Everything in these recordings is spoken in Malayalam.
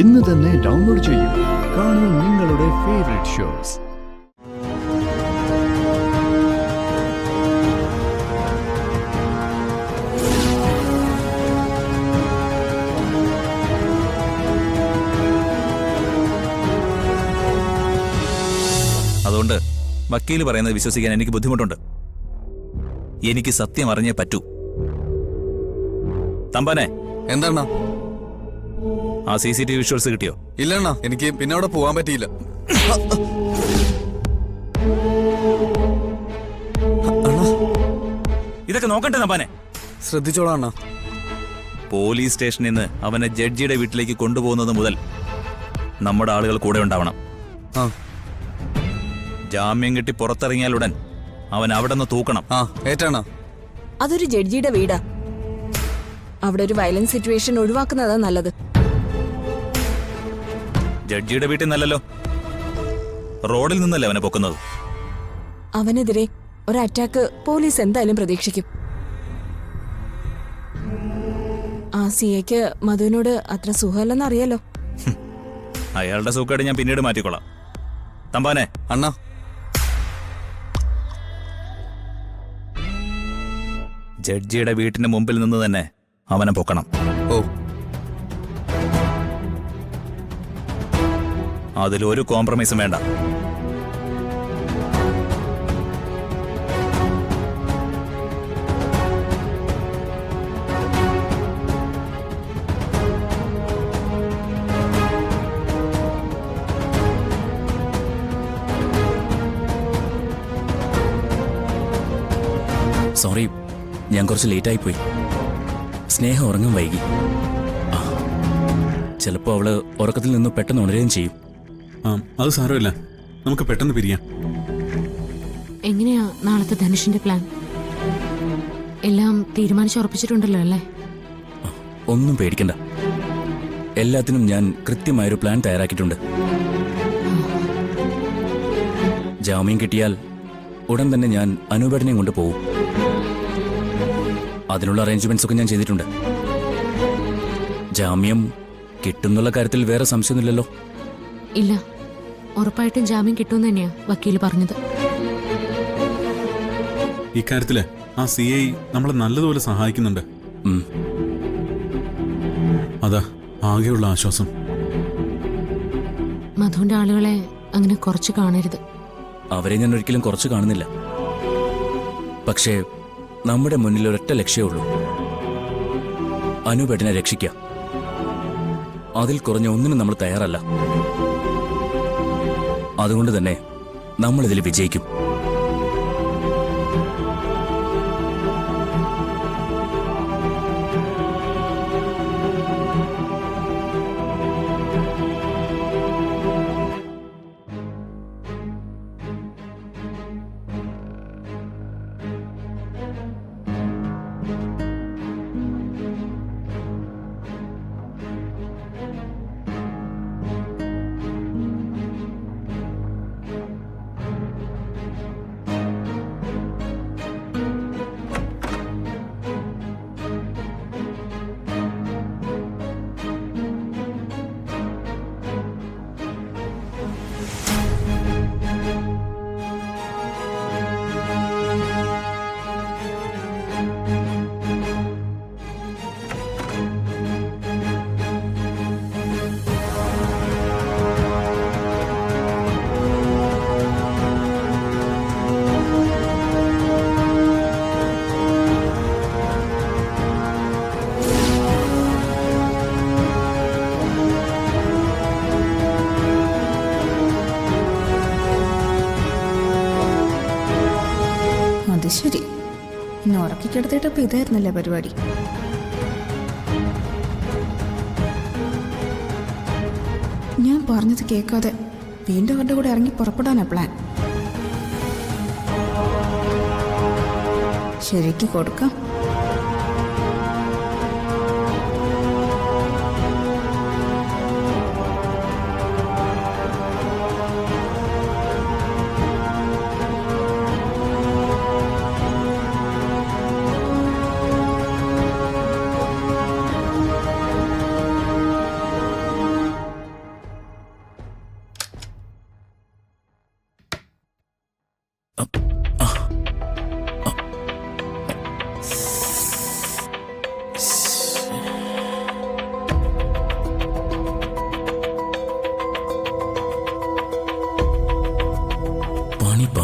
ഇന്ന് തന്നെ ഡൗൺലോഡ് ചെയ്യൂ. കാണൂ നിങ്ങളുടെ ഫേവറേറ്റ് ഷോസ്. അതുകൊണ്ട് വക്കീൽ പറയുന്നത് വിശ്വസിക്കാൻ എനിക്ക് ബുദ്ധിമുട്ടുണ്ട്. എനിക്ക് സത്യം അറിഞ്ഞേ പറ്റൂ. തമ്പാനെ, എന്താണ ആ CCTV വിഷ്വൽസ് കിട്ടിയോ? ഇല്ലണ്ണ, എനിക്ക് പിന്നെ അവിടെ പോവാൻ പറ്റിയില്ല. ഇതൊക്കെ നോക്കട്ടെ തമ്പാനെ. ശ്രദ്ധിച്ചോളാം അണ്ണ. പോലീസ് സ്റ്റേഷനിൽ നിന്ന് അവനെ ജഡ്ജിയുടെ വീട്ടിലേക്ക് കൊണ്ടുപോകുന്നത് മുതൽ നമ്മുടെ ആളുകൾ കൂടെ ഉണ്ടാവണം. ജാമ്യം കിട്ടി പുറത്തിറങ്ങിയാലുടൻ അവൻ അവിടെ നിന്ന് തൂക്കണം. ഏറ്റാണ. അതൊരു ജഡ്ജിയുടെ വീടാ. അവിടെ ഒരു വയലൻസ് സിറ്റുവേഷൻ ഒഴിവാക്കുന്നതാ നല്ലത്. ജഡ്ജിയുടെ വീട്ടിൽ നിന്നല്ലോ, റോഡിൽ നിന്നല്ലേ അവനെ പൊക്കുന്നത്. അവനെതിരെ ഒരു അറ്റാക്ക് പോലീസ് എന്തായാലും പ്രതീക്ഷിക്കും. ആ CAക്ക് മധുവിനോട് അത്ര സുഖമല്ലെന്ന് അറിയാലോ. അയാളുടെ സൂക്കേട് ഞാൻ പിന്നീട് മാറ്റിക്കൊള്ളാം. തമ്പാനെ. അണ്ണ, ജഡ്ജിയുടെ വീട്ടിന് മുമ്പിൽ നിന്ന് തന്നെ അവനെ പൊക്കണം. അതിലൊരു കോംപ്രമൈസും വേണ്ട. സോറി, ഞാൻ കുറച്ച് ലേറ്റായിപ്പോയി. സ്നേഹം ഉറങ്ങാൻ വൈകി. ചിലപ്പോൾ അവള് ഉറക്കത്തിൽ നിന്ന് പെട്ടെന്ന് ഉണരുകയും ചെയ്യും. അത് സാരമില്ല, നമുക്ക് പെട്ടെന്ന് പിരിയാം. എങ്ങനെയാ നാളത്തെ ധനുഷിന്റെ പ്ലാൻ? എല്ലാം തീരുമാനിച്ചുറപ്പിച്ചിട്ടുണ്ടല്ലോ അല്ലേ? ഒന്നും പേടിക്കണ്ട, എല്ലാത്തിനും ഞാൻ കൃത്യമായൊരു പ്ലാൻ തയ്യാറാക്കിയിട്ടുണ്ട്. ജാമ്യം കിട്ടിയാൽ ഉടൻ തന്നെ ഞാൻ അനൂപേട്ടനെയും കൊണ്ട് പോകും. അതിനുള്ള അറേഞ്ച്മെന്റ്സ് ഒക്കെ ഞാൻ ചെയ്തിട്ടുണ്ട്. ജാമ്യം കിട്ടുന്നുള്ള കാര്യത്തിൽ വേറെ സംശയമൊന്നുമില്ലല്ലോ? ഇല്ല, ഉറപ്പായിട്ടും ജാമ്യം കിട്ടുമെന്ന് തന്നെയാ വക്കീല് പറഞ്ഞത്. ഇക്കാര്യത്തില് ആ CI നമ്മളെ നല്ലതുപോലെ സഹായിക്കുന്നുണ്ട്. അതാ ആകെയുള്ള ആശ്വാസം. മധുവിന്റെ ആളുകളെ അങ്ങനെ കുറച്ച് കാണരുത്. അവരെ ഞാൻ ഒരിക്കലും കുറച്ച് കാണുന്നില്ല. പക്ഷേ നമ്മുടെ മുന്നിൽ ഒരൊറ്റ ലക്ഷ്യമേ ഉള്ളൂ, അനൂപേട്ടനെ രക്ഷിക്കുക. അതിൽ കുറഞ്ഞ ഒന്നിനും നമ്മൾ തയ്യാറല്ല. അതുകൊണ്ട് തന്നെ നമ്മളിതിൽ വിജയിക്കും. ശരി, ഇന്ന് ഉറക്കിക്കെടുത്തിട്ടപ്പോ ഇതായിരുന്നല്ലേ പരിപാടി. ഞാൻ പറഞ്ഞത് കേൾക്കാതെ വീണ്ടും അവരുടെ കൂടെ ഇറങ്ങി പുറപ്പെടാനാ പ്ലാൻ. ശരിക്ക് കൊടുക്കാം.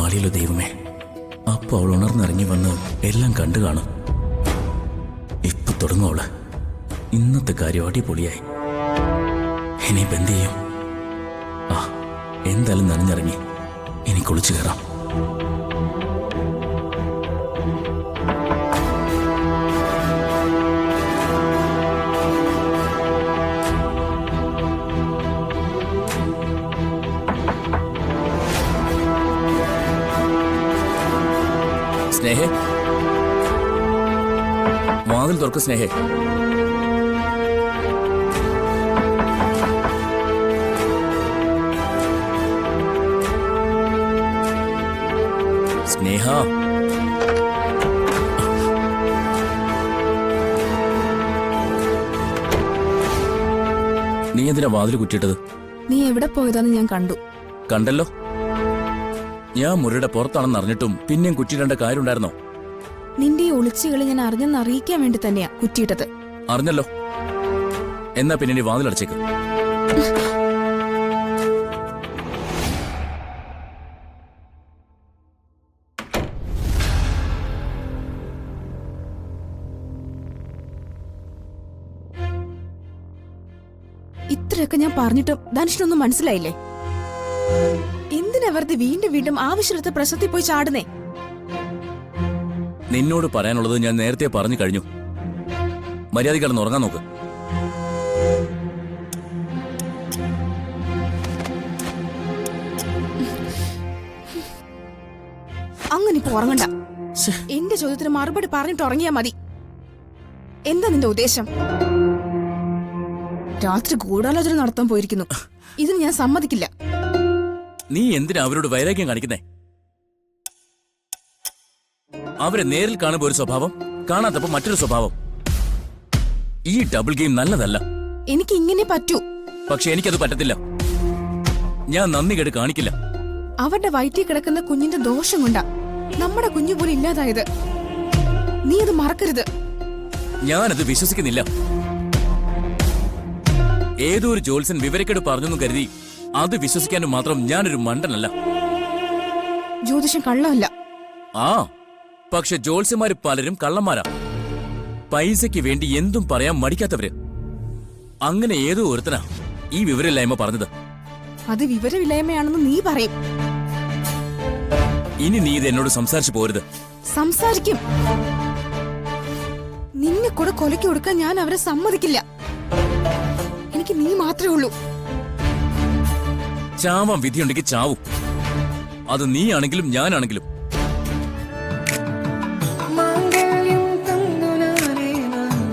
പാളിയല്ലോ ദൈവമേ. അപ്പൊ അവൾ ഉണർന്നിറങ്ങി വന്ന് എല്ലാം കണ്ടു കാണും. ഇപ്പൊ തുടങ്ങുവള്. ഇന്നത്തെ കാര്യം അടിപൊളിയായി. ഇനിയിപ്പോ എന്ത് ചെയ്യും? ആ, എന്തായാലും നനഞ്ഞിറങ്ങി ഇനി കുളിച്ചു കയറാം. സ്നേഹേ, വാതിൽ തുറക്ക് സ്നേഹേ. സ്നേഹ, നീ എന്തിനാ വാതിൽ കുറ്റിയിട്ടത്? നീ എവിടെ പോയതാന്ന് ഞാൻ കണ്ടു. കണ്ടല്ലോ. ഞാൻ മുറിയുടെ പുറത്താണെന്ന് അറിഞ്ഞിട്ടും പിന്നെയും കുറ്റിയിടേണ്ട കാര്യമുണ്ടായിരുന്നോ? നിന്റെ ഈ ഒളിച്ചുകളി ഞാൻ അറിഞ്ഞെന്ന് അറിയിക്കാൻ വേണ്ടി തന്നെയാ കുറ്റിയിട്ടത്. അറിഞ്ഞല്ലോ. എന്നാ പിന്നെ നീ വാതിലടച്ചേക്ക്. ഇത്രയൊക്കെ ഞാൻ പറഞ്ഞിട്ടും ധനുഷിനൊന്നും മനസ്സിലായില്ലേ? എന്തിനാ വെറുതെ വീണ്ടും വീണ്ടും ആവശ്യമില്ലാത്ത പ്രശ്നത്തിൽ പോയി ചാടുന്നേ? നിന്നോട് പറയാനുള്ളത് ഞാൻ നേരത്തെ പറഞ്ഞു കഴിഞ്ഞു. മര്യാദ കിടന്ന് ഉറങ്ങാൻ നോക്ക്. അങ്ങനെ ഇപ്പൊ ഉറങ്ങണ്ട. എന്റെ ചോദ്യത്തിന് മറുപടി പറഞ്ഞിട്ട് ഉറങ്ങിയാ മതി. എന്താ നിന്റെ ഉദ്ദേശം? രാത്രി ഗൂഢാലോചന നടത്താൻ പോയിരിക്കുന്നു. ഇതിന് ഞാൻ സമ്മതിക്കില്ല. നീ എന്തിനാ അവരോട് വൈരാഗ്യം കാണിക്കുന്നേ? അവരെ നേരിൽ കാണുമ്പോ ഒരു സ്വഭാവം, കാണാത്തപ്പോ മറ്റൊരു സ്വഭാവം. ഈ ഡബിൾ ഗെയിം നല്ലതല്ല. എനിക്ക് ഇങ്ങനെ പറ്റൂ. പക്ഷെ എനിക്കത് പറ്റത്തില്ല. ഞാൻ നന്ദി കേട് കാണിക്കില്ല. അവരുടെ വയറ്റിൽ കിടക്കുന്ന കുഞ്ഞിന്റെ ദോഷം കൊണ്ടാ നമ്മുടെ കുഞ്ഞു പോലും ഇല്ലാതായത്. നീ അത് മറക്കരുത്. ഞാനത് വിശ്വസിക്കുന്നില്ല. ഏതോ ഒരു ജോത്സ്യൻ വിവരക്കേട് പറഞ്ഞെന്നും കരുതി അത് വിശ്വസിക്കാനും മാത്രം ഞാനൊരു മണ്ടനല്ല. ജ്യോതിഷം കള്ളമല്ല. ആ, പക്ഷെ ജോത്സ്യന്മാര് പലരും കള്ളന്മാരാ. പൈസയ്ക്ക് വേണ്ടി എന്തും പറയാൻ മടിക്കാത്തവര്. അങ്ങനെ ഏതോ ഒരുത്തനാ ഈ വിവരമില്ലായ്മ പറഞ്ഞത്. അത് വിവരമില്ലായ്മയാണെന്ന് നീ പറയും. ഇനി നീ ഇത് എന്നോട് സംസാരിച്ചു പോരുത്. സംസാരിക്കും. നിന്നെ കൂടെ കൊലയ്ക്ക് കൊടുക്കാൻ ഞാൻ അവരെ സമ്മതിക്കില്ല. എനിക്ക് നീ മാത്രമേ ഉള്ളൂ. ചാവാൻ വിധിയുണ്ടെങ്കിൽ ചാവും. അത് നീയാണെങ്കിലും ഞാനാണെങ്കിലും.